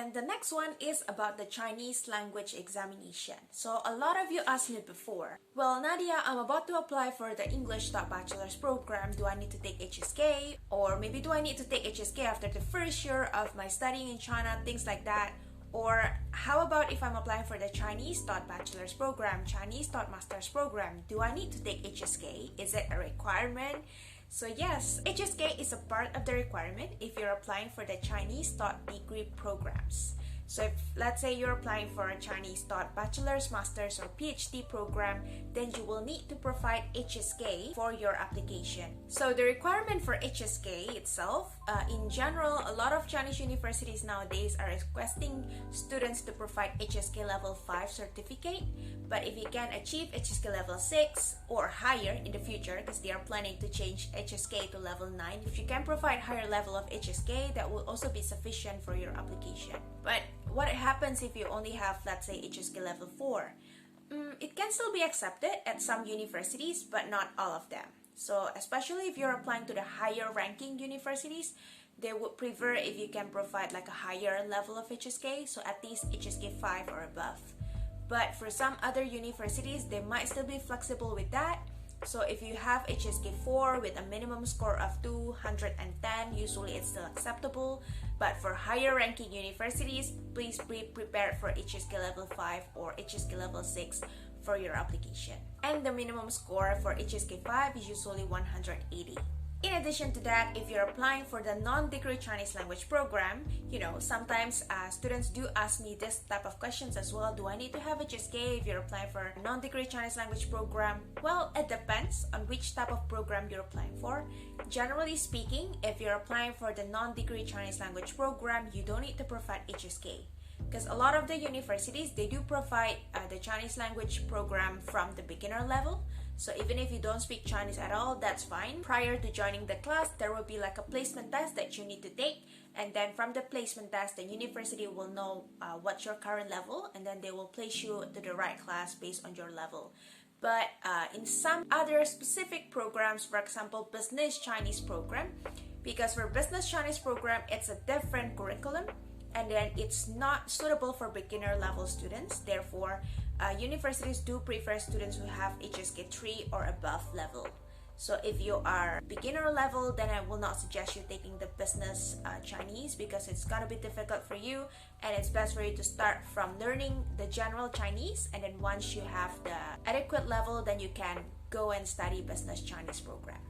And the next one is about the Chinese language examination. So a lot of you asked me before, well, Nadia, I'm about to apply for the English bachelor's program. Do I need to take HSK? Or maybe do I need to take HSK after the first year of my studying in China, things like that? Or how about if I'm applying for the Chinese bachelor's program, Chinese master's program? Do I need to take HSK? Is it a requirement? So yes, HSK is a part of the requirement if you're applying for the Chinese degree programs. So if, let's say you're applying for a Chinese bachelor's, master's, or PhD program, then you will need to provide HSK for your application. So the requirement for HSK itself, in general, a lot of Chinese universities nowadays are requesting students to provide HSK level 5 certificate. But if you can achieve HSK level 6 or higher in the future, because they are planning to change HSK to level 9, if you can provide higher level of HSK, that will also be sufficient for your application. But what happens if you only have, let's say, HSK level 4? It can still be accepted at some universities, but not all of them. So especially if you're applying to the higher ranking universities, they would prefer if you can provide like a higher level of HSK, so at least HSK 5 or above. But for some other universities, they might still be flexible with that. So if you have HSK 4 with a minimum score of 210, usually it's still acceptable. But for higher ranking universities, please be prepared for HSK level 5 or HSK level 6 for your application. And the minimum score for HSK 5 is usually 180. In addition to that, if you're applying for the non-degree Chinese language program, sometimes students do ask me this type of questions as well. Do I need to have HSK if you're applying for a non-degree Chinese language program? Well, it depends on which type of program you're applying for. Generally speaking, if you're applying for the non-degree Chinese language program, you don't need to provide HSK. Because a lot of the universities, they do provide the Chinese language program from the beginner level. So even if you don't speak Chinese at all, that's fine. Prior to joining the class, there will be like a placement test that you need to take. And then from the placement test, the university will know what's your current level, and then they will place you to the right class based on your level. But in some other specific programs, for example, business Chinese program, because for business Chinese program, it's a different curriculum, and then it's not suitable for beginner level students. Therefore, universities do prefer students who have HSK 3 or above level. So if you are beginner level, then I will not suggest you taking the business Chinese, because it's gonna be difficult for you, and it's best for you to start from learning the general Chinese, and then once you have the adequate level, then you can go and study business Chinese program.